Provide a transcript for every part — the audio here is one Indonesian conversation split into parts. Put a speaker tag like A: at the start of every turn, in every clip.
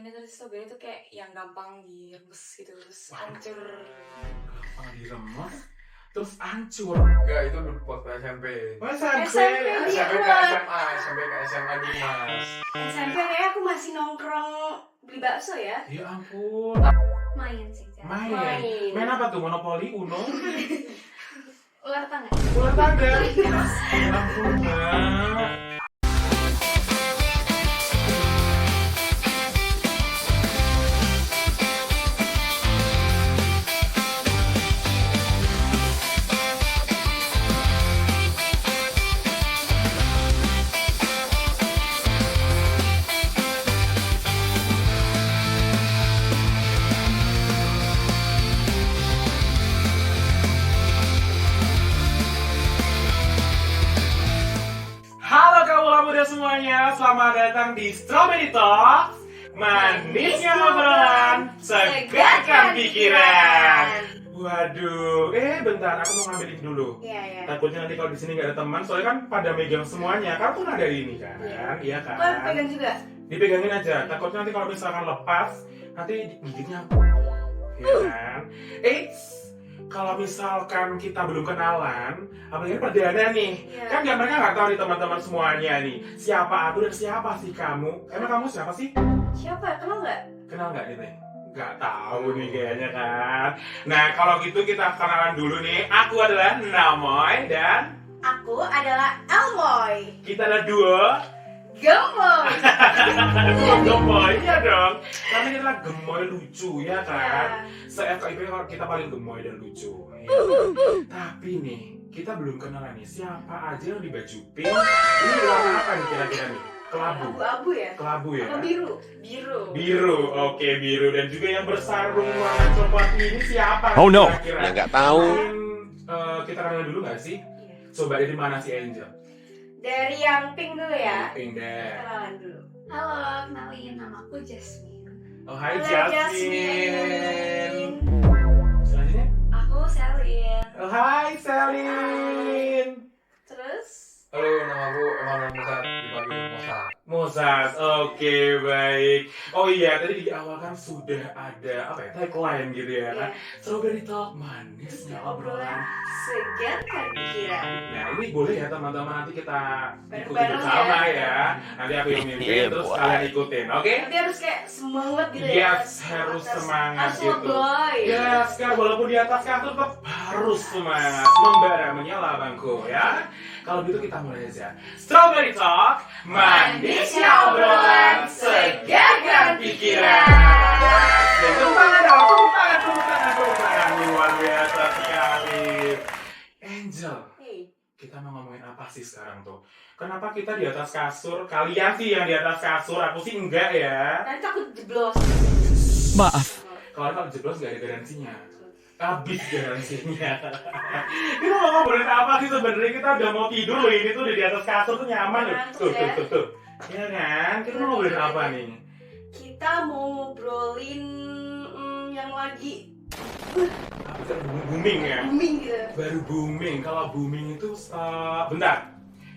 A: Bukannya tadi strawberry itu kayak yang gampang direbus gitu terus hancur.
B: Gampang diremes, terus hancur.
C: Enggak, itu waktu SMP.
B: Oh, SMP.
A: SMP
C: SMP
A: dia
C: ke
A: buat.
C: SMA, SMP ke SMA dulu mas.
A: SMP kayak aku masih nongkrong beli bakso ya.
B: Ya ampun.
A: Main sih. Jan.
B: Main apa tuh? Monopoli, Uno?
A: Ular tangga.
B: Ular tangga. Ya ampun, Mbak. Halo kaula muda semuanya, selamat datang di Strawberry Talks. Manisnya obrolan, segarkan pikiran. Waduh, bentar, aku mau ngambil ini dulu.
A: Iya.
B: Takutnya nanti kalau di sini nggak ada teman, soalnya kan pada megang semuanya. Kamu kan ada ini kan, iya kan?
A: Kau pegang juga.
B: Dipegangin aja. Takutnya nanti kalau misalkan lepas, nanti gigitnya aku. Iya kan? Kalau misalkan kita belum kenalan, apalagi perdana nih, kan mereka nggak tahu nih teman-teman semuanya nih, siapa aku dan siapa sih kamu? Emang kamu siapa sih?
A: Siapa? Kenal nggak?
B: Kenal nggak nih? Nggak tahu nih kayaknya kan. Nah kalau gitu kita kenalan dulu nih. Aku adalah Namoy dan
A: Aku adalah Elmoy.
B: kita adalah duo
A: Gemoy.
B: Gemoy, iya dong. Karena kita adalah gemoy lucu ya kan. Se-FKIP kita paling gemoy dan lucu. Ya. Tapi nih, kita belum kenalan nih siapa aja yang di baju pink. Ini warna apa nih kira-kira nih? Kelabu.
A: Abu-abu ya?
B: Kelabu ya?
A: Apa biru?
B: Biru, oke biru. Dan juga yang bersarung warna coklat ini siapa?
D: Oh no,
B: kira-kira?
D: ya nggak tahu.
B: Mungkin, kita kenalan dulu nggak sih?
A: Iya.
B: Coba dari mana sih Angel?
A: Dari yang pink dulu ya.
B: Pink deh.
A: Kenalan dulu. Halo, kenalin namaku Jasmine.
B: Oh hai
A: Halo,
B: Jasmine. Selanjutnya?
A: Aku Selin.
B: Oh hai Selin.
A: Terus?
C: Halo, nama aku Emmanuel Musa, dipanggil Musa.
B: Mosas, oke baik. Oh iya, tadi di awal kan sudah ada tagline gitu ya kan? Strawberry Talk, manisnya obrolan.
A: Segarkan pikiran.
B: Nah ini boleh ya teman-teman, nanti kita ikuti
A: Bareng-bareng
B: bersama
A: ya.
B: ya. Nanti aku yang mimpin,
D: Iya,
B: terus
D: boy.
B: kalian ikutin, oke?
A: Tapi harus kayak semangat gitu ya.
B: Yes, harus semangat
A: Harus
B: gitu.
A: boy.
B: Yes, kan walaupun di atas kasur tetap harus semangat, membara menyala bangku ya. Kalau gitu kita mulai aja. Strawberry Talk, manisnya obrolan, segarkan pikiran. Tepuk tangan dong, tepuk tangan. Luar biasa sekali. Angel,
A: Hey.
B: kita mau ngomongin apa sih sekarang tuh? Kenapa kita di atas kasur? Kalian sih yang di atas kasur, aku sih enggak ya.
A: Nanti aku jeblos.
D: Maaf.
B: Kalau jeblos nggak ada garansinya. Habis garansinya. Kita mau ngobrolin apa sih sebenarnya? Kita udah mau tidur loh, ini tuh udah di atas kasur tuh nyaman loh. Tuh. Ya kan? Kita mau ngobrolin apa nih?
A: Kita mau ngobrolin yang lagi
B: Apa sih? Booming ya?
A: booming gitu.
B: Baru booming. Kalau booming itu bentar.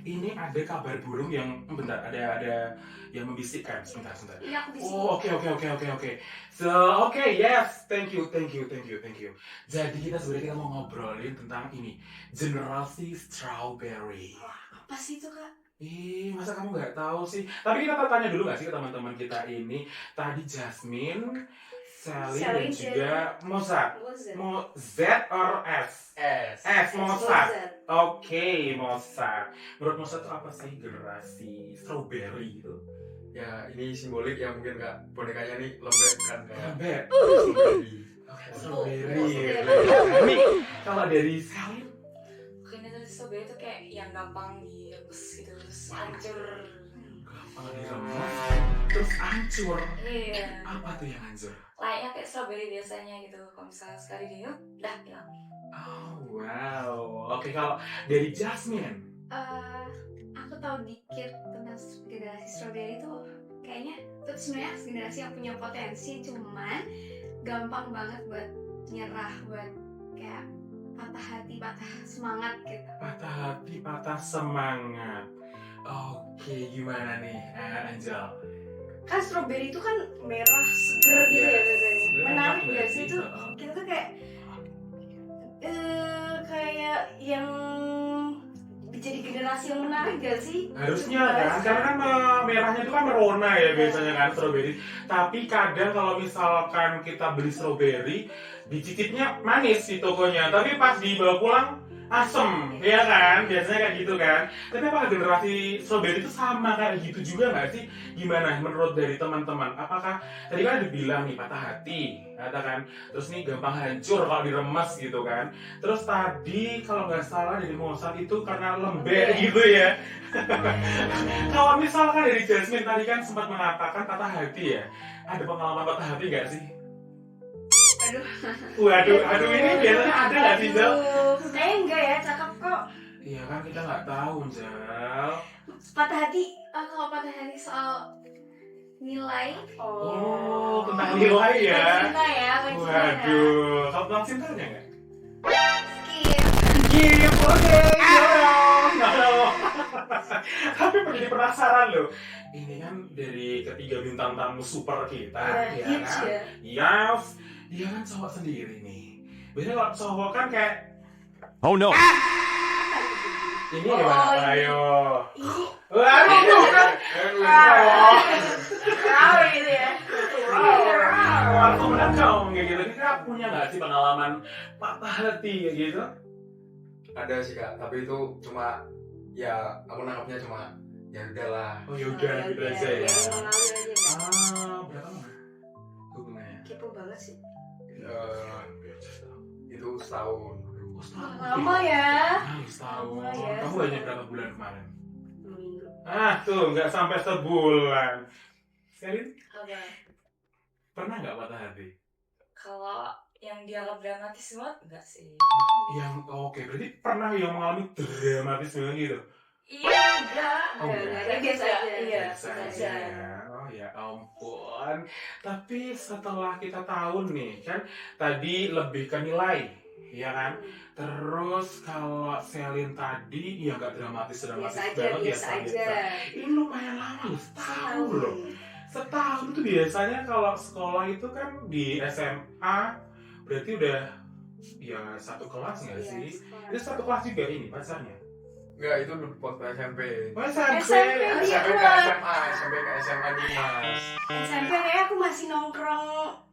B: Ini ada kabar burung yang ada yang membisikkan. Sebentar.
A: Ini aku di sini.
B: Oh, oke. So, yes. Thank you. Jadi kita sebenarnya mau ngobrolin tentang ini, generasi strawberry.
A: Apa sih itu, Kak?
B: Masa kamu nggak tahu sih? Tapi kita tanya dulu nggak sih ke teman-teman kita ini. Tadi Jasmine, Sally dan juga Mozart. Mau Z or S? S, Mozart. Oke, Mozart. Menurut Mozart itu apa sih generasi strawberry itu?
C: Ya, ini simbolik ya mungkin kak. Bonekanya nih lembek kan kayak
B: Lembek.
C: strawberry.
B: Strawberry.
A: Strawberry.
B: Nih, kalau dari Sally,
A: Bukannya tadi strawberry itu kayak yang gampang direbus gitu terus hancur.
B: gampang diremes, terus hancur.
A: Iya.
B: Apa tuh yang hancur?
A: Layaknya kayak strawberry biasanya gitu. Kalau misalnya sekali dihirup, dah hilang.
B: Oh, wow. Oke, kalau dari Jasmine.
E: Aku tahu dikit tentang generasi strawberry itu kayaknya itu sebenarnya generasi yang punya potensi, cuman gampang banget buat nyerah, buat kayak patah hati, patah semangat gitu.
B: Patah hati, patah semangat. Oke, gimana nih, Angel?
E: kan strawberry itu kan merah seger gitu ya biasanya. Menarik gak sih itu? Kita tuh kayak kayak yang jadi generasi yang menarik gak sih?
B: Harusnya kan, karena kan merahnya itu kan merona ya biasanya kan strawberry. Tapi kadang kalau misalkan kita beli strawberry, dicicipnya manis di tokonya, tapi pas dibawa pulang asem, ya kan? Biasanya kayak gitu kan. Tapi apakah generasi strawberry itu sama kayak gitu juga nggak sih? Gimana menurut dari teman-teman? Apakah tadi kan dibilang nih patah hati, katakan, terus nih gampang hancur kalau diremes gitu kan? Terus tadi kalau nggak salah dari Mozart itu karena lembek gitu ya. Kalau misalkan dari Jasmine tadi kan sempat mengatakan patah hati ya. Ada pengalaman patah hati nggak sih? Waduh, ini biasanya ada nggak sih, Jel?
E: Kayaknya enggak ya, cakep kok.
B: Iya kan kita nggak tahu, Jel.
E: Patah hati, kalau patah hati soal nilai.
B: Oh, tentang nilai ya.
E: Cinta ya, cinta.
B: Waduh, kamu tentang cintanya nggak?
E: Skip.
B: Oke, dong. Tapi jadi penasaran loh. Ini kan dari ketiga bintang tamu super kita, ya
E: Hits
B: kan?
E: ya.
B: Yes, dia kan cowok sendiri nih. Biasanya kalau cowok kan kayak
D: Oh no.
B: ini gimana? Ayo.
E: Ini
B: Waduh, kan?
E: wow gitu ya.
B: Langsung menangkau kayak gitu. Kita punya nggak sih pengalaman patah hati kayak gitu?
C: Ada sih kak, tapi itu cuma ya aku nangkapnya cuma ya udahlah.
B: Oh yaudah, gitu aja ya.
E: Mengalir aja ya.
B: Berapa lama hubungannya?
E: Kepo banget sih.
C: Itu setahun.
B: Oh, setahun.
E: Lama ya.
B: Setahun.
E: Lama ya.
B: Kamu hanya berapa bulan kemarin?
E: 2 minggu.
B: Tuh nggak sampai sebulan. Selin,
A: Apa?
B: pernah nggak patah hati?
A: Kalau yang dianggap dramatis banget enggak sih?
B: Oke, berarti pernah yang mengalami dramatis banget gitu?
A: Iya, enggak.
B: Oh, enggak.
E: Ya, biasa aja.
A: Iya,
B: Biasa
A: biasa
B: aja
A: aja.
B: ya. Oh ya ampun. Tapi setelah kita tahu nih kan tadi lebih ke nilai, ya kan? Terus kalau Selin tadi ya nggak dramatis
E: Biasa aja,
B: banget,
E: biasa aja.
B: Ini lumayan lama loh, setahun loh. Setahun itu biasanya kalau sekolah itu kan di SMA berarti udah ya satu kelas nggak
E: Iya,
B: sih?
E: sekolah.
B: Itu satu kelas juga ini pacarnya.
C: Enggak, itu waktu SMP.
B: Oh, SMP.
E: SMP.
C: SMP ke SMA, SMP ke SMA nih mas.
E: SMP kayaknya aku masih nongkrong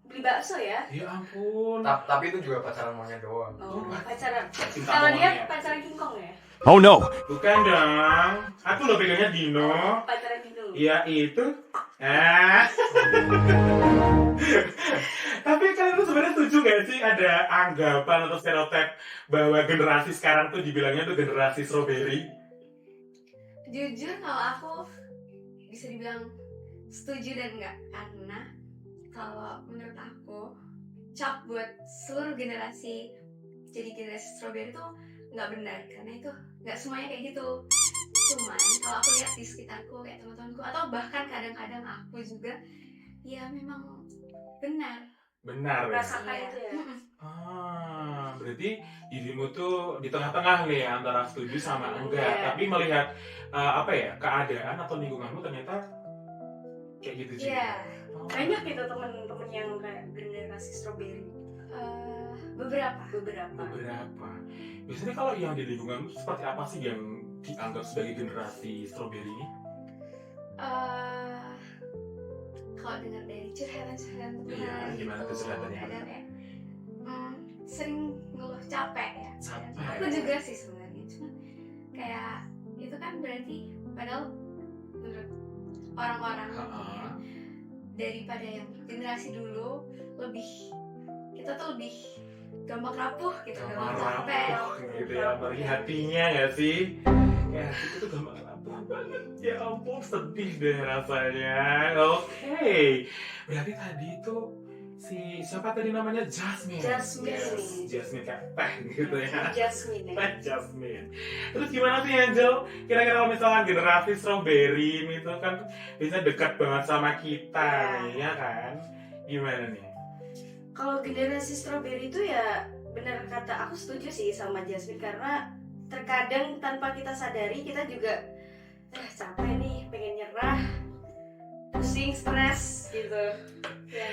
E: beli bakso ya.
B: Ya ampun.
C: Tapi itu juga pacaran monyet doang.
E: Oh, pacaran.
B: Cinta
E: Kalau dia
B: monyet.
E: pacaran King Kong ya?
D: Oh no.
B: Bukan dong. Aku lo pegangnya Dino.
E: Pacaran Dino.
B: Ya itu. Tapi kalian tuh sebenarnya setuju gak sih ada anggapan atau stereotip bahwa generasi sekarang tuh dibilangnya tuh generasi strawberry?
E: Jujur kalau aku bisa dibilang setuju dan enggak, karena kalau menurut aku cap buat seluruh generasi jadi generasi strawberry itu nggak benar, karena itu nggak semuanya kayak gitu. Cuman kalau aku lihat di sekitarku kayak teman-temanku atau bahkan kadang-kadang aku juga ya memang benar.
B: Benar ya?
A: Rasakan itu ya.
B: Berarti dirimu tuh di tengah-tengah nih antara setuju sama enggak.
E: Iya.
B: Tapi melihat keadaan atau lingkunganmu ternyata kayak gitu juga.
E: Iya.
B: Oh.
A: Banyak gitu temen-temen yang kayak generasi strawberry.
E: Beberapa.
B: Beberapa. Biasanya kalau yang di lingkungan seperti apa sih yang dianggap sebagai generasi strawberry ini?
E: Kalau dengar dari curhatan
B: Iya, gimana tuh curhatannya?
E: kadang ya sering ngeluh capek ya.
B: Capek.
E: Aku juga sih sebenarnya, cuma kayak itu kan berarti padahal menurut orang-orang ya, daripada yang generasi dulu kita tuh lebih gampang rapuh gitu, gampang capek.
B: Gitu ya, apalagi hatinya ya sih. Ya hati itu gampang rapuh banget. Ya ampun, sedih deh rasanya. Oke, berarti tadi itu siapa tadi namanya? Jasmine.
A: Jasmine.
B: Yes, Jasmine kayak teh gitu ya.
A: Jasmine ya.
B: Teh Jasmine. Terus gimana sih Angel? Kira-kira kalau misalkan generasi strawberry itu kan biasanya dekat banget sama kita nih, ya kan? Gimana nih?
F: Kalau generasi strawberry itu ya benar kata aku, setuju sih sama Jasmine, karena terkadang tanpa kita sadari kita juga capek nih, pengen nyerah, pusing pusing, stres gitu. Ya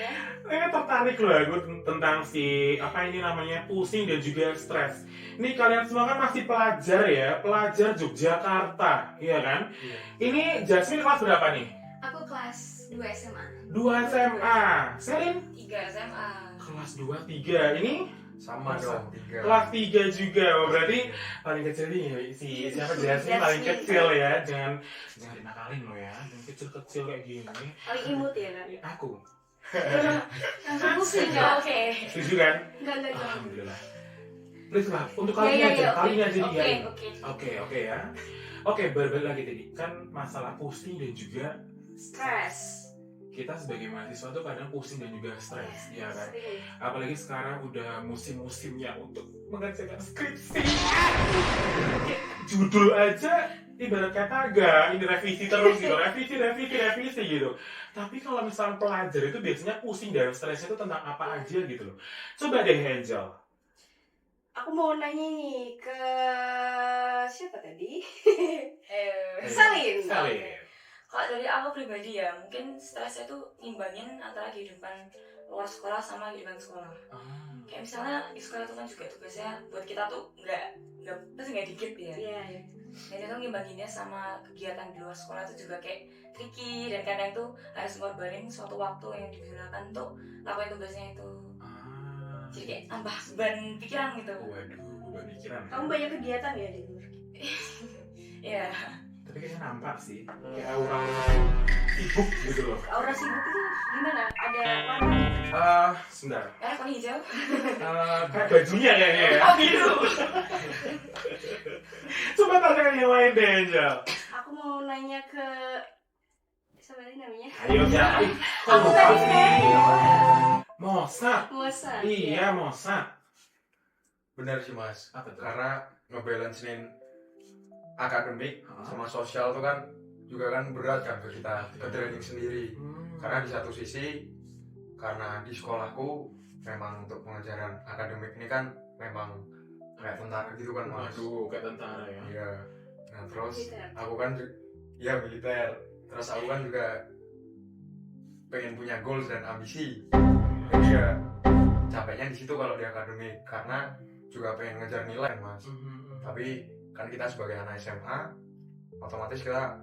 F: kan?
B: Tertarik loh aku tentang si apa ini namanya pusing dan juga stres. Ini kalian semua kan masih pelajar ya, pelajar Yogyakarta, iya kan?
C: Iya.
B: Ini Jasmine kelas berapa nih?
E: Aku kelas 2 SMA.
B: 2 SMA. Selin?
A: 3 SMA.
B: Kelas 2, 3. Ini
C: Sama
B: Masa?
C: dong, 3.
B: kelas 3 juga. Oh, berarti paling kecil nih siapa Jasmine paling
F: Jasmine.
B: kecil ya. Jangan dinakalin lo ya. Jangan kecil-kecil kayak gini.
F: Paling imut ya kan?
B: Aku.
F: Langsung pusing
A: Ya,
F: kan?
A: oke.
B: Setuju kan?
F: Enggak.
B: Alhamdulillah. Please lah, untuk
A: Ya,
B: kalian
A: ya,
B: aja,
A: ya,
B: kalian
A: oke.
B: aja
A: Oke,
B: diain.
A: oke.
B: Oke ya. Oke, berbalik lagi tadi. Kan masalah pusing dan juga
F: Stres.
B: kita sebagai mahasiswa tuh kadang pusing dan juga stres, ya kan?
F: Sering.
B: Apalagi sekarang udah musim-musimnya untuk mengerjakan skripsi. Kayak judul aja ibarat kata agak ini revisi terus gitu, revisi gitu. Tapi kalau misalnya pelajar itu biasanya pusing dan stresnya itu tentang apa aja gitu loh. Coba deh Angel.
F: Aku mau nanya nih ke siapa tadi?
A: Salin.
B: Salin.
A: Kalau dari aku pribadi ya, mungkin stresnya tuh ngimbangin antara kehidupan luar sekolah sama kehidupan sekolah. Kayak misalnya di sekolah itu kan juga tugasnya buat kita tuh nggak dikit ya.
F: Iya.
A: Dan itu ngimbanginnya sama kegiatan di luar sekolah itu juga kayak tricky dan kadang tuh harus ngorbanin suatu waktu yang digunakan untuk lakuin tugasnya itu. Jadi kayak tambah beban pikiran gitu.
B: Waduh, beban pikiran.
F: Kamu banyak kegiatan ya di luar?
A: Iya.
B: Tapi kayaknya nampak sih, kayak aura sibuk gitu loh.
F: Aura sibuk itu gimana? Ada warna?
B: Sebentar.
A: Warna hijau.
B: Kayak bajunya kayaknya ya.
A: Oh gitu.
B: Coba tanya yang lain deh Angel.
F: Aku mau nanya ke siapa tadi namanya?
B: Ayo siapa?
F: Aku tadi sih.
B: Mosat.
F: Mosa.
B: Iya Mosat.
C: Benar sih Mas.
B: Apa tuh?
C: Karena ngebalancein akademik sama sosial tuh kan juga kan berat kan ke kita, ke training sendiri. Karena di satu sisi karena di sekolahku memang untuk pengajaran akademik ini kan memang kayak tentara gitu kan Mas.
B: Waduh, kayak tentara ya.
C: Iya. Nah terus
F: Militer.
C: aku kan ya militer. Terus aku kan juga pengen punya goals dan ambisi. Jadi ya capeknya di situ kalau di akademik karena juga pengen ngejar nilai Mas. Tapi kan kita sebagai anak SMA otomatis kita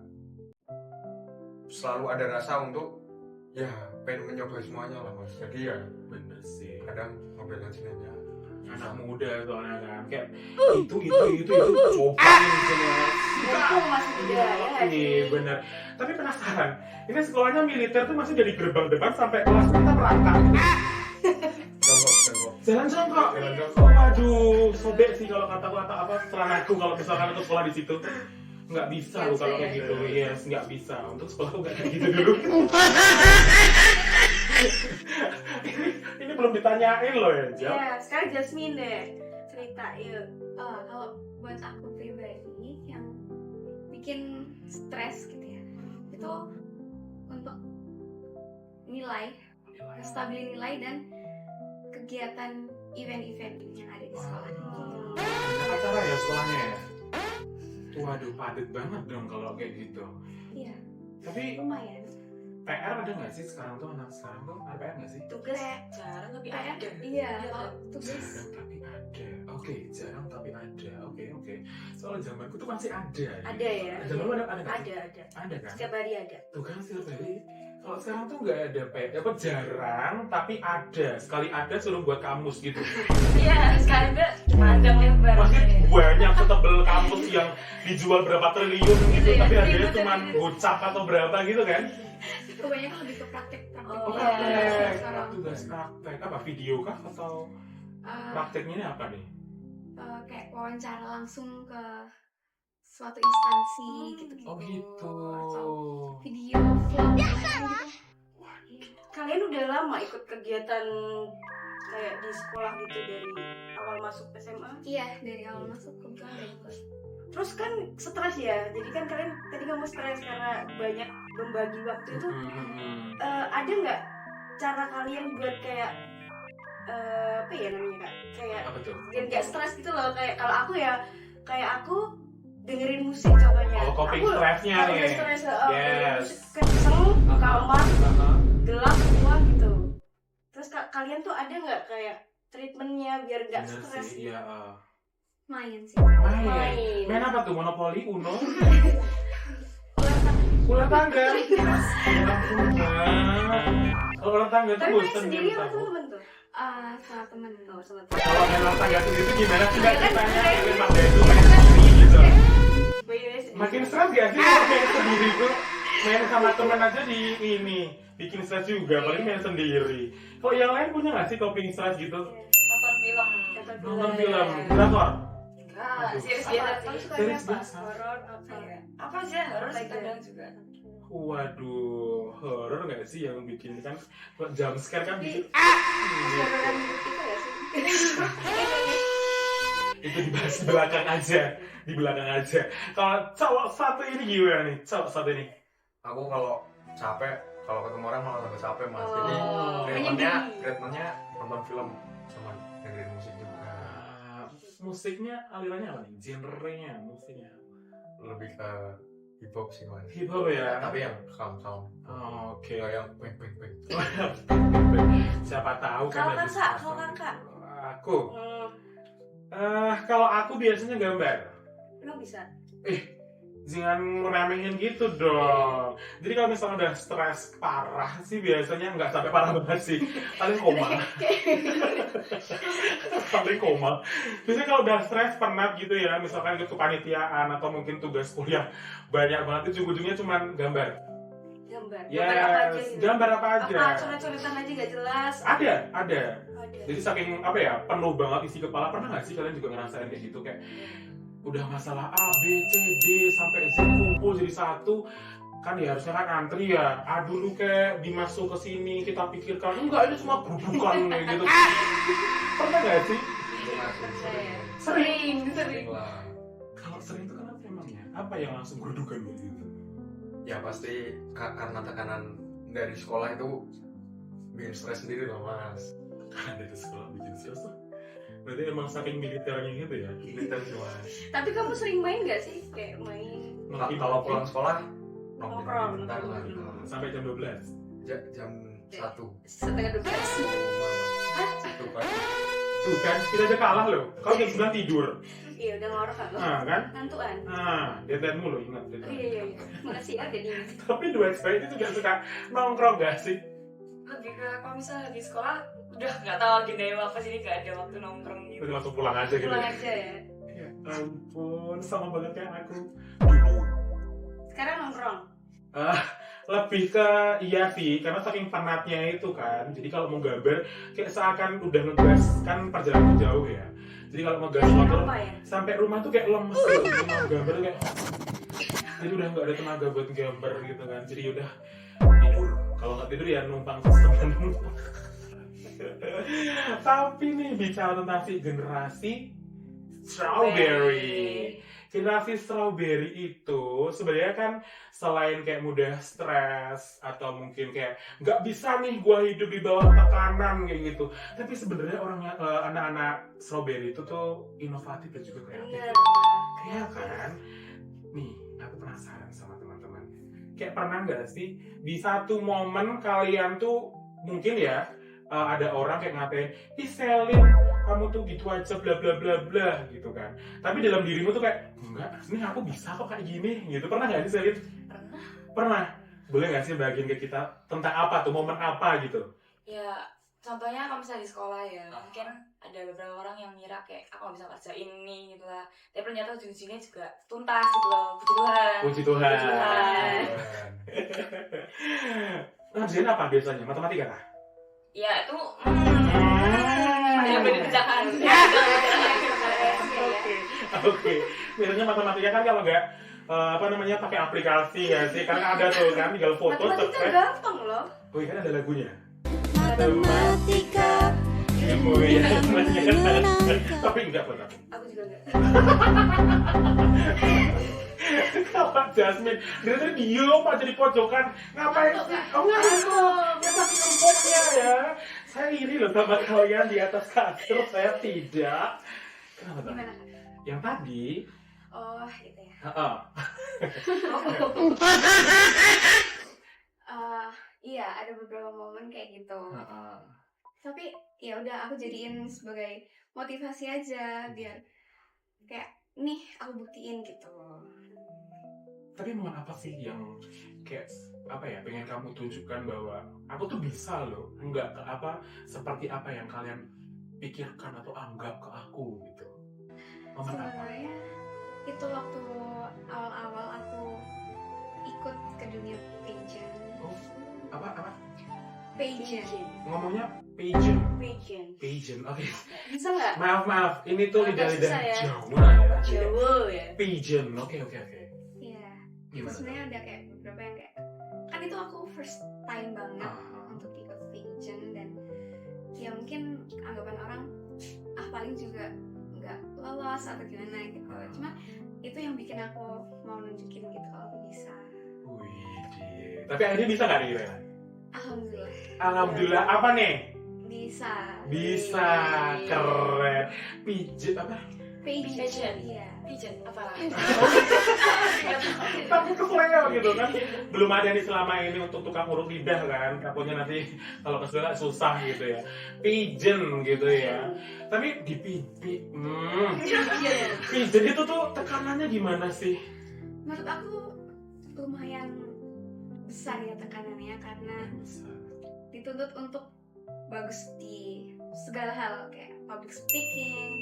C: selalu ada rasa untuk ya pengen mencoba semuanya lah Mas. Jadi ya
B: Bener sih.
C: kadang ngebalancein ya
B: Anak muda soalnya kan kayak itu cobain semua.
F: Mumpung masih muda ya nggak sih?
B: Iya bener. Tapi penasaran, ini sekolahnya militer tuh masih dari gerbang depan sampai kelas kita merangkak.
C: jongkok.
B: Jalan jongkok.
C: Jalan jongkok.
B: Waduh, sobek sih kalau kata apa celanaku kalau misalkan untuk sekolah di situ. Nggak bisa loh kalau kayak gitu. Yes, nggak bisa. Untuk sekolah nggak kayak gitu dulu. ini belum ditanyain loh ya, Jal.
F: Iya, sekarang Jasmine deh. Cerita yuk.
E: Kalau buat aku pribadi yang bikin stres gitu ya, itu untuk nilai, stabilin nilai dan kegiatan event-event yang ada di sekolah.
B: Ada acara ya sekolahnya ya? Waduh, padat banget dong kalau kayak gitu.
E: Iya,
B: Tapi
E: lumayan.
B: PR ada nggak sih sekarang tuh anak sekarang tuh ada PR nggak sih?
F: Tugas
A: Jarang tapi
E: PR,
A: ada.
E: iya, kalau tugas
B: Jarang tapi ada. Oke, jarang tapi ada. Oke. Soal zamanku tuh masih ada.
F: ada ya?
B: Zamanmu ada nggak sih?
F: Ada.
B: Ada kan?
F: Setiap hari ada.
B: Tuh kan setiap hari. Kalau sekarang tuh nggak ada PR. Apa jarang tapi ada. Sekali ada suruh buat kamus gitu.
A: Iya, sekali udah panjang lebar.
B: Maksudnya banyak setebel kamus yang dijual berapa triliun gitu,
A: Iya,
B: tapi harganya
A: ribet,
B: cuma
A: ribet.
B: gocap atau berapa gitu kan?
E: kebanyakan lebih ke praktek
F: Oh,
B: Oh,
F: iya.
B: praktek.
E: sekarang.
B: Tugas praktek apa video kah atau
E: Eh,
B: prakteknya ini apa nih?
E: kayak wawancara langsung ke suatu instansi gitu-gitu.
B: Oh gitu.
E: Atau video vlog gitu.
F: Kalian udah lama ikut kegiatan kayak di sekolah gitu dari awal masuk SMA?
E: Iya, dari awal masuk kebetulan udah ikut.
F: Terus kan stres ya, jadi kan kalian tadi kamu stres karena banyak membagi waktu itu. Ada nggak cara kalian buat kayak apa ya namanya kak? Kayak
B: Apa tuh?
F: biar nggak stres gitu loh. Kayak kalau aku ya, kayak aku dengerin musik contohnya.
B: Oh, coping
F: Aku
B: stress-nya
F: kalau
B: nih.
F: udah stres,
B: Yes.
F: musik kenceng, kamar,
B: Uh-huh.
F: gelap semua gitu. Terus kalian tuh ada nggak kayak treatmentnya biar nggak
B: Bener
F: stres
B: sih,
F: gitu?
B: iya.
E: Main sih.
B: Main apa tuh? Monopoli, Uno? Ular tangga. Kalau ular tangga tuh
F: Tapi main
B: bosen
F: sendiri
B: menurut
F: apa
B: aku.
F: temen tuh?
E: Sama temen.
F: Oh, sama temen.
B: Kalau main ular tangga sendiri tuh gimana sih? Nggak
F: Kan
B: ceritanya
F: main-
B: kalian pakai itu main sendiri gitu.
F: Mainnya sendiri.
B: Makin stres gak sih kalau main sendiri tuh? Main sama temen aja di ini bikin stres juga, paling main sendiri. Kalau yang lain punya nggak sih coping stres gitu?
A: Nonton film.
B: Nonton film, drakor.
A: Enggak,
B: Aduh.
A: series
F: Apa?
A: biasa
F: Kamu
A: sih.
F: sukanya
B: Series
F: apa?
B: biasa.
F: Horor apa?
A: Iya. Apa aja harus
F: Apa aja?
A: kadang juga.
B: Waduh, horor nggak sih yang bikin kan? Kok jump scare kan
F: Tapi-
B: bikin
F: Hororan hidup kita ya sih?
B: itu dibahas di belakang aja, di belakang aja. Kalau cowok satu ini gimana nih? Cowok satu ini.
C: Aku kalau capek, kalau ketemu orang malah tambah capek mas. Jadi
F: Oh,
C: treatmentnya
F: menyendiri.
C: nonton film sama dengerin musik juga.
B: Musiknya alirannya apa nih? Genrenya musiknya
C: Lebih ke hip hop sih mas.
B: hip hop ya.
C: Tapi yang calm.
B: Oke.
C: Gak yang bang.
B: Siapa tahu kan
A: Kalau
B: lagi
A: kakak,
B: stres
A: kalau
B: gitu.
A: kakak.
B: Aku, kalau aku biasanya gambar.
F: Emang bisa?
B: Jangan ngeremehin gitu dong. Jadi kalau misalnya udah stres parah sih biasanya nggak sampai parah banget sih, paling koma. Paling koma. Biasanya kalau udah stres penat gitu ya, misalkan ikut kepanitiaan atau mungkin tugas kuliah banyak banget, itu ujung-ujungnya cuma gambar.
F: Gambar.
B: Ya,
F: Gambar apa aja gitu?
B: gambar apa aja.
F: Apa coret-coretan aja nggak jelas?
B: Ada.
F: Ada.
B: Jadi saking apa ya, penuh banget isi kepala. Pernah nggak sih kalian juga ngerasain kayak gitu, kayak udah masalah A, B, C, D sampai Z kumpul jadi satu, kan ya harusnya kan antri ya. Dulu kayak dimasuk ke sini kita pikirkan enggak, ini cuma grubukan kayak gitu. Pernah nggak sih?
F: Sering.
C: lah.
B: Kalau sering itu kenapa emangnya? Apa yang langsung grudukan gitu?
C: Ya pasti karena tekanan dari sekolah itu bikin stres sendiri loh mas.
B: Kan dari sekolah bikin stres tuh. Berarti emang saking militernya gitu ya?
C: Militer sih mas.
F: Tapi kamu sering main nggak sih? Kayak main
C: Kalau pulang sekolah
F: Nongkrong.
C: bentar lah.
B: sampai jam 12.
C: Jam 1
F: setengah 12.
C: Satu pagi.
B: Tuh kan, kita aja kalah loh. Kau jam 9 tidur.
F: Iya udah ngorok kan?
B: Nah kan?
F: Ngantuan.
B: Deadline mulu, ingat
F: Oh,
B: deadline.
F: iya. Makasih ya udah diingat.
B: Tapi dua cewek itu juga suka nongkrong gak sih?
A: Lebih ke kalau misalnya di sekolah udah nggak tahu agendanya apa sih, nggak ada waktu nongkrong gitu.
B: Udah langsung pulang aja gitu.
F: Pulang
B: Ya?
F: aja ya.
B: Ya ampun, sama banget kayak aku dulu.
F: Sekarang nongkrong.
B: Lebih ke iya sih, karena saking penatnya itu kan. Jadi kalau mau gambar, kayak seakan udah ngegas, kan perjalanan jauh ya. Jadi kalau mau gas motor,
F: Apa ya?
B: sampai rumah tuh kayak lemes gitu. Mau gambar tuh kayak jadi udah nggak ada tenaga buat gambar gitu kan. Jadi udah tidur. Kalau nggak tidur ya numpang temen. Tapi nih bicara tentang si generasi strawberry. Generasi strawberry itu sebenarnya kan selain kayak mudah stres atau mungkin kayak nggak bisa nih gua hidup di bawah tekanan kayak gitu. Tapi sebenarnya anak-anak strawberry itu tuh inovatif dan juga kreatif.
F: Bener.
B: Iya kan? Nih, aku penasaran sama teman-teman. Kayak pernah nggak sih di satu momen kalian tuh mungkin ya ada orang kayak ngatain, ih Selin, kamu tuh gitu aja bla bla bla bla gitu kan. Tapi dalam dirimu tuh kayak, enggak, ini aku bisa kok kayak gini gitu. Pernah nggak sih Selin?
A: Pernah.
B: Pernah. Boleh nggak sih bagiin ke kita tentang apa tuh, momen apa gitu?
A: Ya contohnya kalau misalnya di sekolah ya, mungkin ada beberapa orang yang ngira kayak aku nggak bisa kerjain ini gitu lah. Tapi ternyata ujung-ujungnya juga tuntas gitu loh. Puji Tuhan.
B: Puji Tuhan.
A: Puji Tuhan.
B: Ngerjain apa biasanya? Matematika kah?
A: Ya itu yang dikerjakan.
B: Oke. Biasanya matematika kan kalau nggak pakai aplikasi ya sih, karena ada tuh kan tinggal foto
F: Matematika
B: terus.
F: gampang loh.
B: Oh iya kan ada lagunya.
D: Matematika
B: Ilmu yang menyenangkan. Tapi enggak buat aku.
F: Aku juga enggak.
B: Kalau Jasmine, dia tuh diem aja di pojokan. Ngapain sih? Oh ngantuk. Ya tapi empuknya ya. Saya iri loh sama kalian di atas kasur, saya tidak. Kenapa tuh?
F: Gimana?
B: Yang tadi,
E: Oh gitu ya.
B: Heeh.
E: Iya ada beberapa momen kayak gitu.
B: Heeh.
E: Tapi ya udah aku jadiin sebagai motivasi aja biar kayak nih aku buktiin gitu.
B: Tapi momen apa sih yang kayak apa ya pengen kamu tunjukkan bahwa aku tuh bisa loh, nggak apa seperti apa yang kalian pikirkan atau anggap ke aku gitu. Momen apa?
E: Sebenarnya itu waktu awal-awal aku ikut ke dunia pageant.
B: Oh, apa?
E: Pageant.
B: Ngomongnya pageant.
F: Pageant.
B: Oke.
F: Bisa nggak?
B: Maaf, ini tuh
F: Agak
B: lidah-lidah
F: susah ya.
B: Jawa ya.
F: Jawa ya.
B: Pageant, oke.
E: Iya.
B: Gimana?
E: Sebenarnya ada kayak beberapa yang kayak kan itu aku first time banget
B: Ah.
E: untuk ikut pageant dan ya mungkin anggapan orang paling juga nggak lolos atau gimana gitu. Cuma itu yang bikin aku mau nunjukin gitu kalau aku bisa.
B: Wih, tapi akhirnya bisa nggak nih Rena?
E: Alhamdulillah
B: Alhamdulillah, apa nih?
E: bisa.
B: Bisa, keren. Pijet apa?
E: Pageant. Iya.
A: Pigeon apa?
B: Tapi kesleo gitu kan. Belum ada nih selama ini untuk tukang urut lidah kan. Takutnya nanti kalau ke sekolah susah gitu ya. Pigeon gitu ya. Tapi di pigeon itu tuh tekanannya gimana sih?
E: Menurut aku lumayan besar ya tekanannya karena dituntut untuk bagus di segala hal kayak public speaking,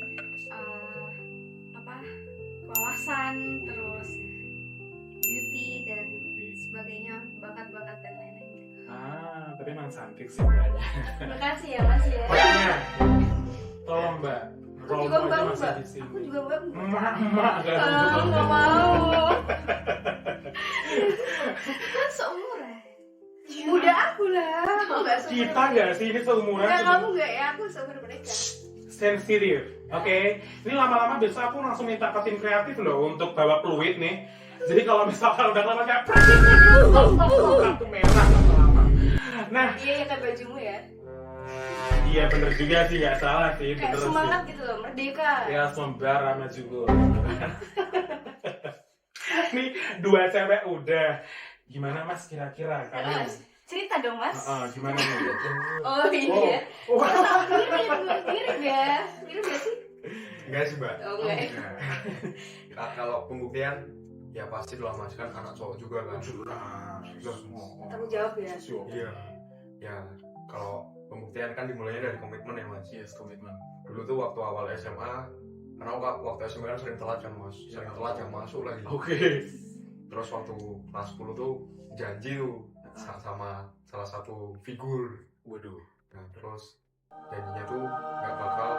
E: wawasan, terus beauty dan sebagainya, bakat-bakat dan lain-lain.
B: Tapi emang cantik sih mbaknya.
F: Makasih ya Mas ya.
B: Mbaknya, tolong mbak.
F: Aku juga
B: Role
F: mbak,
B: model masih
F: mbak.
B: di sini.
F: Aku juga mbak.
B: Emak kan.
F: Nggak mau.
E: Kan seumuran.
F: Udah aku lah. Aku nggak seumuran.
B: Kita nggak sih ini seumuran?
F: Enggak,
B: cuma
F: kamu nggak ya. Aku seumuran mereka.
B: sensitif, oke? Ini lama-lama besok aku langsung minta ke tim kreatif loh untuk bawa fluid nih. Jadi kalau misalkan udah lama kayak kartu merah lama. Nah,
F: Iya, kayak bajumu ya.
B: iya bener juga sih, nggak salah sih,
F: Kayak
B: bener
F: semangat
B: sih.
F: gitu loh, merdeka.
B: Ya sembara sama juga. Nih dua cewek udah. Gimana mas kira-kira kamu?
F: Cerita dong Mas.
B: Gimana nih?
F: Oh iya.
B: Oh.
F: Mirip ya. Mirip gak sih?
C: Enggak sih mbak.
F: Oh enggak.
C: Kalau pembuktian ya pasti lah mas kan anak cowok juga kan.
F: Tanggung jawab ya.
C: Iya. Ya kalau pembuktian kan dimulainya dari komitmen ya mas.
B: Yes, komitmen.
C: Dulu tuh waktu awal SMA, karena waktu SMA kan sering telat kan mas, sering telat jam masuk lagi.
B: Oke.
C: Terus waktu kelas 10 tuh janji tuh sama salah satu figur.
B: Waduh.
C: Nah terus janjinya tuh nggak bakal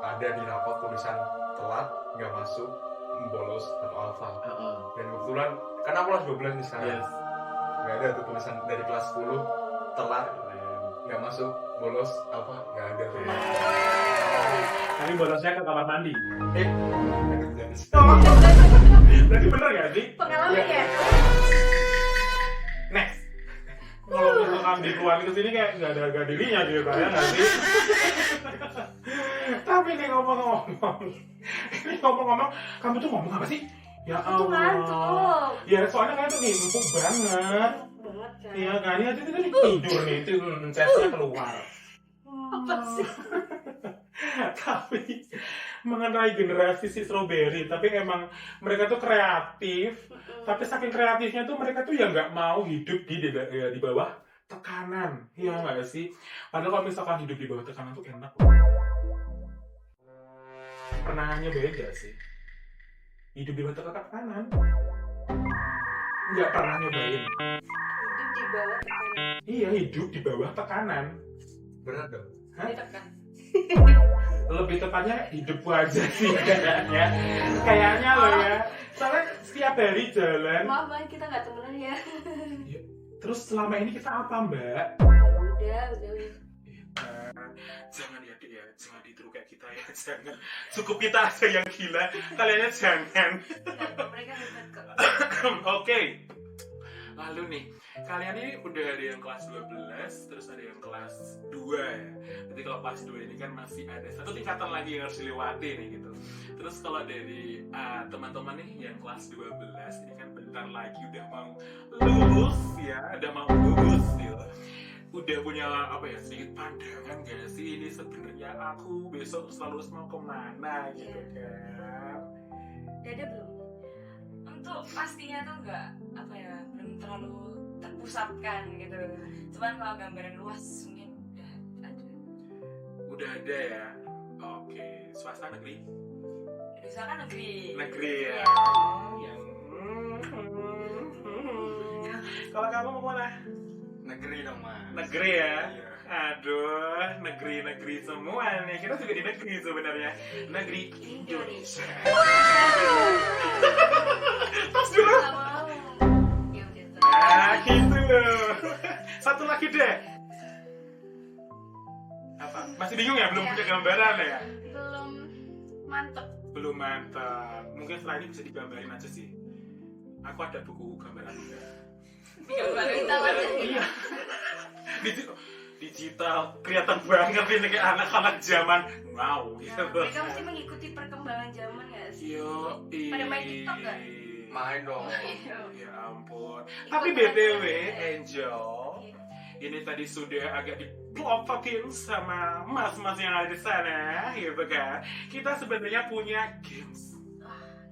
C: ada di rapot tulisan telat, nggak masuk, bolos atau alfa. Dan kebetulan kan aku kelas 12 nih sekarang.
B: Yes.
C: Nggak ada tuh tulisan dari kelas 10 telat, nggak masuk, bolos alfa, nggak ada tuh.
B: Tapi bolosnya ke kamar mandi.
C: Aduh, jadi
B: Berarti bener gak sih?
F: Pengalaman ya.
B: Next. Kalau misalkan dikeluarin ke sini kayak nggak ada harga dirinya gitu ya nggak sih? Tapi nih ngomong-ngomong, kamu tuh ngomong apa sih? Ya
F: Itu ngantuk.
B: Ya soalnya kayak tuh nih empuk banget.
F: Banget kan.
B: Iya kan? Ini tadi tidur nih, itu chestnya keluar.
F: Apa sih?
B: Tapi mengenai generasi si strawberry, tapi emang mereka tuh kreatif. Tapi saking kreatifnya tuh mereka tuh ya nggak mau hidup di bawah tekanan, iya nggak sih? Padahal kalau misalkan hidup di bawah tekanan tuh enak loh. Pernah nyobain gak sih? Hidup di bawah tekanan? Nggak pernah nyobain.
F: Hidup di bawah tekanan.
B: Iya, hidup di bawah tekanan.
C: berat dong.
A: Ditekan.
B: Lebih tepatnya hidupku aja sih kayaknya. Kayaknya loh ya. Soalnya setiap hari jalan.
F: Maaf Mbak, kita nggak temenan ya.
B: Terus selama ini kita apa mbak?
F: Udah.
B: Jangan ya Dik ya, jangan ditiru kayak kita ya, jangan. Cukup kita aja yang gila, kaliannya jangan.
F: Mereka hebat kok.
B: Oke. Lalu nih, kalian ini udah ada yang kelas 12, terus ada yang kelas 2 ya. Jadi kalau kelas 2 ini kan masih ada satu tingkatan lagi yang harus dilewati nih gitu. Terus kalau dari teman-teman nih yang kelas 12 ini kan bentar lagi udah mau lulus ya, udah mau lulus ya. Udah punya apa ya, sedikit pandangan gak sih ini sebenarnya aku besok selalu mau kemana gitu kan?
F: Dada belum?
A: Untuk pastinya tuh nggak apa ya, belum terlalu terpusatkan gitu. Cuman kalau gambaran luas mungkin
B: Udah ada ya. Oke, swasta negeri?
A: misalkan negeri.
B: Negeri ya.
A: Iya.
B: Yang kalau kamu mau kemana?
C: Negeri dong mas.
B: Negeri ya.
C: Iya.
B: Aduh, negeri-negeri semua nih. Kita juga di negeri sebenarnya. Negeri Indonesia. Tas dulu.
E: Gak mau. Ya udah.
B: Nah, gitu. Satu lagi deh. Apa? Masih bingung ya? Belum
E: Iya.
B: punya gambaran ya?
E: Belum mantep.
B: Belum mantap. Mungkin setelah ini bisa digambarin aja sih. Aku ada buku gambaran juga.
E: Kita aja.
B: Iya. Digital kelihatan banget ini kayak anak-anak zaman now gitu.
F: Mereka mesti mengikuti perkembangan zaman gak sih?
B: Yo,
F: Pada main TikTok nggak?
C: Main dong.
B: Ya ampun. Tapi BTW Angel, ini tadi sudah agak dipelototin sama mas-mas yang ada di sana, gitu kan. Kita sebenarnya punya games.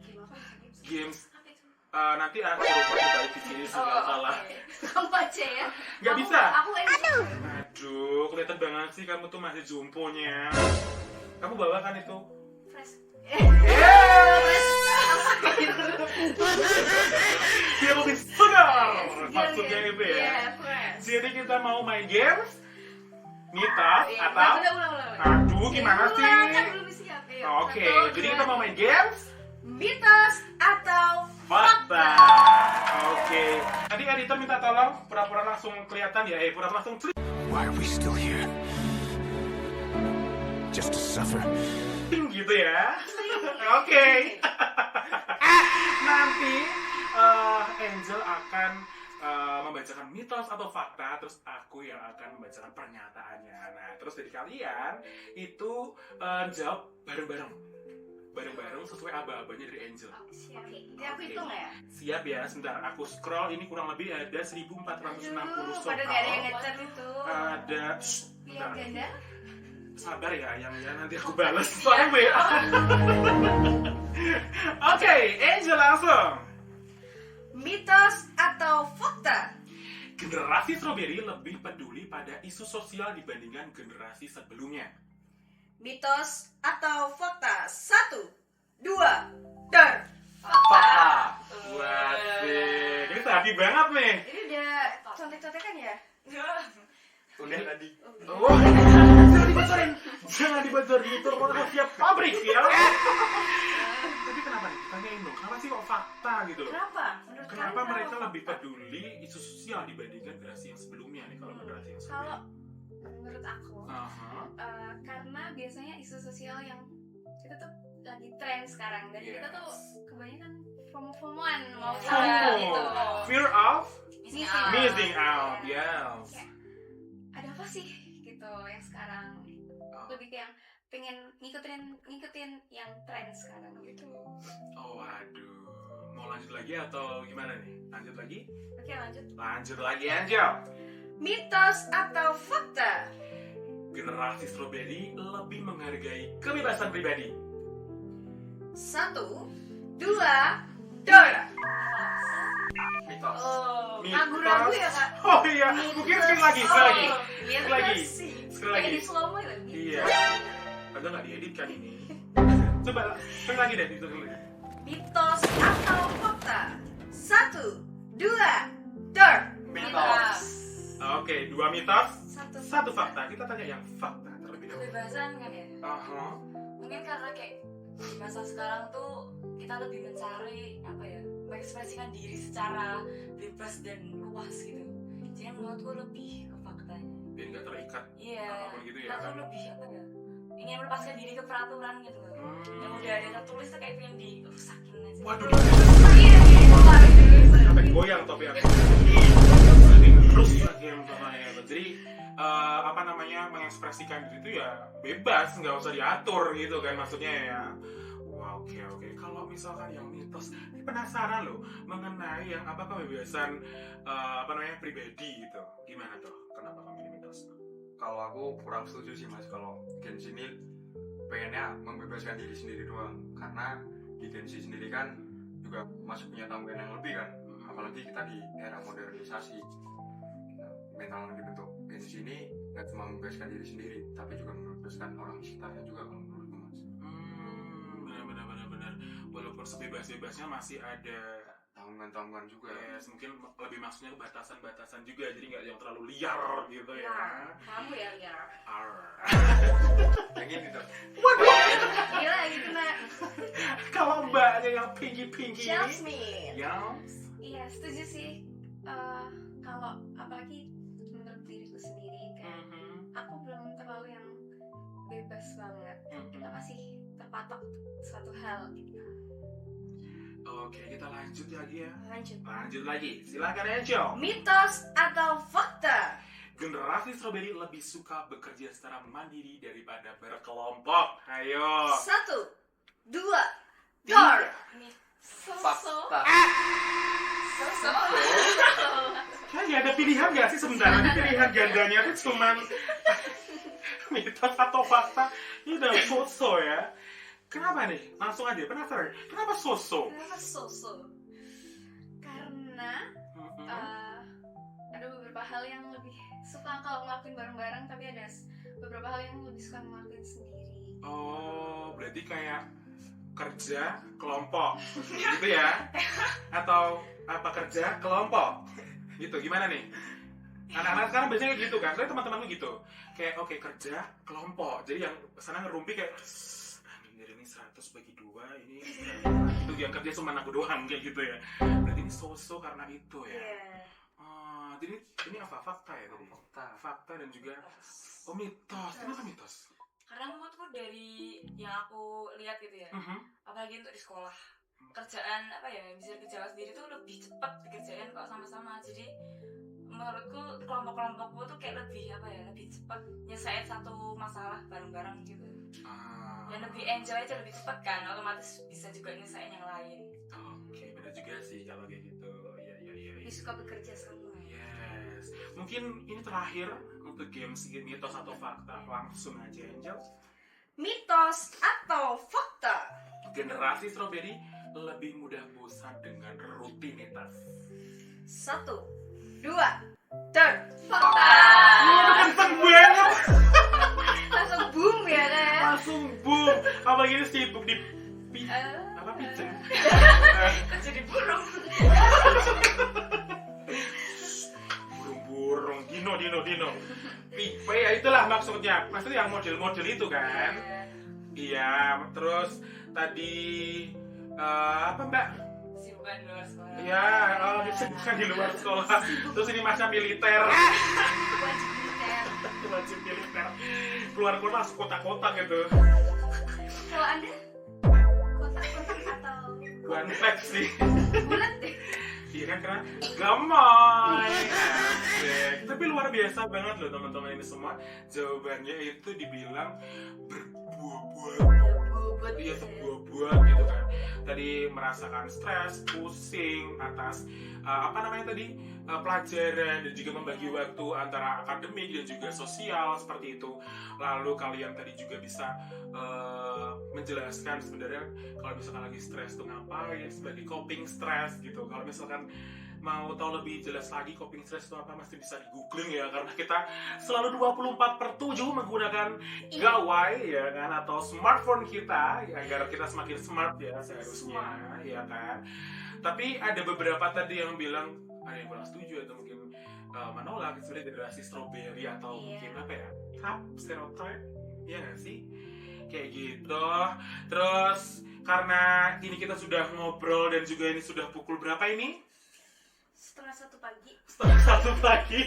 E: Gimana?
B: Games.
E: Apa itu?
B: Nanti aku lupa balik di sini nggak salah.
E: Kamu aja ya.
B: Nggak bisa.
E: Aku aja.
B: Aduh, kelihatan banget sih kamu tuh masih jumponya. Kamu bawa kan itu?
E: Fresh.
B: Dia lebih segar. Maksudnya
E: Iya,
B: itu ya.
E: iya, fresh.
B: Jadi kita mau main games, mitos
E: Iya,
B: atau?
E: ulang.
B: Aduh, gimana sih?
E: Kan belum siap ya.
B: Oke, jadi kita mau main games,
F: Mitos atau
B: fakta. Oke. Tadi editor minta tolong pura-pura langsung kelihatan ya, pura-pura langsung
D: Why are we still here? Just to suffer?
B: gitu ya. Oke. Nanti Angel akan membacakan mitos atau fakta, terus aku yang akan membacakan pernyataannya. Nah, terus dari kalian itu jawab bareng-bareng sesuai aba-abanya dari Angel.
E: Siap.
F: Ini aku hitung ya?
B: Siap ya, sebentar aku scroll, ini kurang lebih ada 1460
F: Pada gak ada yang ngecat itu.
B: Ada
E: Yang ganda.
B: sabar ya, yang nanti aku balas soalnya WA. Oke, Angel langsung.
F: Mitos atau fakta?
B: Generasi strawberry lebih peduli pada isu sosial dibandingkan generasi sebelumnya.
F: Mitos atau fakta? 1, 2, dar.
B: Fakta. Waduh, ini sapi banget nih.
F: Ini udah contek-contekan ya?
C: Udah tadi.
B: Wah, jangan dibocorin. Jangan dibocorin, itu rahasia pabrik ya. Tapi kenapa nih? Tanyain dong, kenapa sih kok fakta gitu loh?
F: Kenapa? Menurut
B: Kenapa
F: kalian
B: mereka
F: kenapa
B: lebih
F: fakta?
B: peduli isu sosial dibandingkan generasi yang sebelumnya nih kalau generasi yang
E: Kalau
B: sebelumnya?
E: menurut aku,
B: Aha.
E: karena biasanya isu sosial yang kita tuh lagi tren sekarang dan kita tuh kebanyakan FOMO-FOMOan mau tahu
B: FOMO.
E: gitu.
B: Fear of
A: Missing
B: missing out, yes.
E: Kayak, ada apa sih gitu yang sekarang lebih kayak yang pengen ngikutin yang tren sekarang gitu.
B: Oh waduh, mau lanjut lagi atau gimana nih? Lanjut lagi?
E: Oke, lanjut.
B: Lanjut lagi Angel.
F: Mitos atau fakta?
B: Generasi strawberry lebih menghargai kebebasan pribadi.
F: 1, 2, dar.
C: Mitos.
F: Oh,
B: Mitos.
F: ragu-ragu ya kak?
B: Oh iya, mungkin sekali lagi. Sekali lagi.
F: sih.
B: Sekali lagi.
E: Kayak di slow mo lagi.
B: Iya. Padahal nggak diedit kan ini. Coba sekali lagi deh, itu dulu.
F: Mitos atau fakta? 1, 2, dar.
C: Mitos.
B: Oke, 2 mitos,
E: Satu
B: 1 fakta. Kita tanya yang fakta terlebih dahulu.
A: kebebasan kan ya.
B: Aha.
A: Mungkin karena kayak di masa sekarang tuh kita lebih mencari apa ya, mengekspresikan diri secara bebas dan luas gitu. Jadi menurutku lebih ke faktanya.
B: Biar nggak terikat
A: Iya.
B: apapun gitu ya.
A: Atau lebih apa ya, ingin melepaskan diri ke peraturan gitu loh. Yang udah ada tertulis tuh kayak pengen dirusakin aja.
B: Waduh,
E: Iya,
B: sampai goyang topi aku. Terus lagi yang pokoknya. Jadi apa namanya, mengekspresikan diri itu ya bebas, nggak usah diatur gitu kan maksudnya ya. Wow, Oke. Kalau misalkan yang mitos, ini penasaran loh mengenai yang kebebasan pribadi gitu. Gimana tuh? Kenapa kamu ini mitos?
C: Kalau aku kurang setuju sih Mas, kalau Genshin ini pengennya membebaskan diri sendiri doang, karena di Genshin sendiri kan juga masih punya tanggungan yang lebih kan, apalagi kita di era modernisasi. Mental yang dibentuk Genshin ini nggak cuma membebaskan diri sendiri, tapi juga membebaskan orang sekitarnya juga kalau menurutku Mas.
B: Benar. Walaupun sebebas-bebasnya masih ada
C: Tanggungan juga.
B: yes, mungkin lebih maksudnya batasan-batasan juga, jadi nggak yang terlalu liar gitu ya.
F: Kamu ya liar.
C: Yang ini tuh.
F: Gila lagi kena
B: Kalau mbaknya yang pinky
F: Jasmine.
B: yang
E: Iya, setuju sih. Kalau apalagi menurut diriku sendiri kayak aku belum terlalu yang bebas banget. Kita masih terpatok suatu hal gitu.
B: Oke, kita lanjut lagi ya.
F: Lanjut.
B: Lagi, silakan Angel.
F: Mitos atau fakta?
B: Generasi strawberry lebih suka bekerja secara mandiri daripada berkelompok. Ayo.
F: 1, 2,
B: Tiga.
E: So-so.
B: Ya ada pilihan nggak sih sebenarnya? Ini pilihan gandanya tuh cuman mitos atau fakta. Ini udah so ya. Kenapa nih? Langsung aja penasaran. Kenapa so-so?
E: Kenapa so-so? Karena ada beberapa hal yang lebih suka kalau ngelakuin bareng-bareng, tapi ada beberapa hal yang lebih suka ngelakuin sendiri.
B: Oh, berarti kayak kerja kelompok gitu ya? Atau apa kerja kelompok? Gitu, gimana nih? Anak-anak sekarang biasanya gitu kan? Saya teman-temanku gitu. Kayak oke, kerja kelompok. Jadi yang sana ngerumpi kayak ini 100 bagi 2, ini itu yang kerja cuma aku doang kayak gitu ya. Berarti ini so-so karena itu ya. Jadi ini apa fakta ya tadi? Fakta dan juga mitos. Kenapa mitos?
A: Karena menurutku dari yang aku lihat gitu ya, apalagi untuk di sekolah, kerjaan bisa kerja sendiri tuh lebih cepat dikerjain kalau sama-sama. Jadi menurutku kelompok-kelompokku tuh kayak lebih lebih cepat nyelesain satu masalah bareng-bareng gitu. Dan lebih enjoy aja, lebih cepat kan, otomatis bisa juga nyelesain yang lain.
B: Oke, benar juga sih kalau kayak gitu. Iya.
E: Lebih suka bekerja sama.
B: Yes. Mungkin ini terakhir untuk games mitos atau fakta. Langsung aja Angel.
F: Mitos atau fakta?
B: Generasi strawberry lebih mudah bosan dengan rutinitas.
F: 1, 2, 3.
E: Fakta.
B: Kenceng banget.
E: Langsung boom ya kan?
B: Langsung boom. Apalagi ini sibuk di pijen.
E: Jadi burung.
B: Burung-burung. Dino. Pipe ya itulah maksudnya. Maksudnya yang model-model itu kan. Iya. Terus tadi apa mbak?
A: Sibukan di luar sekolah.
B: Iya, bukan di luar sekolah. Terus ini masa militer. Wajib militer. Keluar kota, kota-kota gitu.
E: Kalau Anda kotak-kotak atau
B: One pack sih.
E: bulat deh?
B: Iya kan, karena gamoy. Asik. Tapi luar biasa banget loh teman-teman ini semua. Jawabannya itu dibilang berbuah-buah. Iya, sebuah-buah gitu kan. Tadi merasakan stres, pusing atas pelajaran dan juga membagi waktu antara akademik dan juga sosial seperti itu. Lalu kalian tadi juga bisa menjelaskan sebenarnya kalau misalkan lagi stres tuh ngapain sebagai coping stress gitu. Kalau misalkan mau tahu lebih jelas lagi coping stress itu apa, mesti bisa di googling ya, karena kita selalu 24/7 menggunakan gawai ya kan, atau smartphone kita ya, agar kita semakin smart ya seharusnya ya kan. Tapi ada beberapa tadi yang bilang ada yang kurang setuju atau mungkin menolak sebenarnya generasi strawberry atau mungkin stereotype ya nggak sih kayak gitu. Terus karena ini kita sudah ngobrol dan juga ini sudah pukul berapa ini?
F: Setengah 1 pagi.
B: Setengah 1 pagi.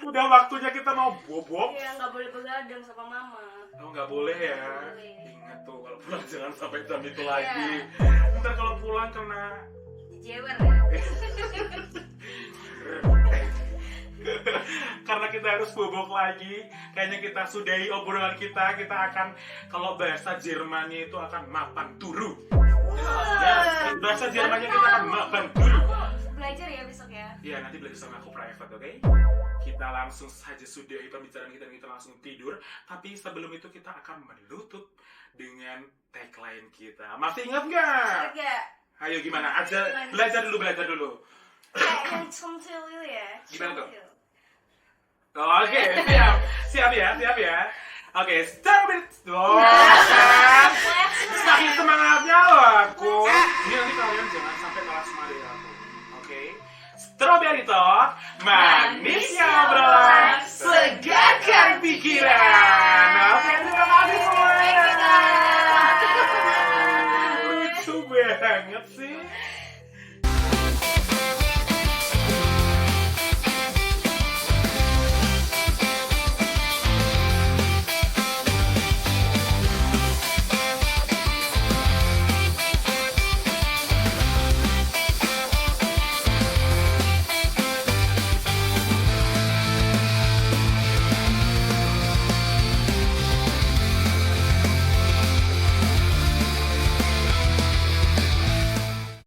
B: Udah waktunya kita mau bobok.
F: Iya, nggak boleh begadang sama mama.
B: Oh nggak boleh ya.
F: Nggak boleh.
B: Ingat tuh kalau pulang jangan sampai jam itu lagi. Ntar kalau pulang kena
F: Jewer ya.
B: Karena kita harus bobok lagi. Kayaknya kita sudahi obrolan kita. Kita akan, kalau bahasa Jermannya itu akan mapan turu. Ya, bahasa Jermannya kita akan mapan turu.
F: Belajar ya besok ya.
B: Iya, nanti belajar sama aku private, oke? Kita langsung saja sudahi pembicaraan kita dan kita langsung tidur. Tapi sebelum itu kita akan menutup dengan tagline kita. Masih ingat nggak?
F: Oke.
B: Ayo gimana? Belajar dulu.
F: Kayak yang centil itu ya.
B: Gimana tuh?
F: Centil.
B: Oke, siap ya. Oke, start with saking semangatnya loh aku. Ini nanti kalian jangan sampai kalah semangat dari aku. Oke, Strawberry Talk, manisnya obrolan, segarkan pikiran.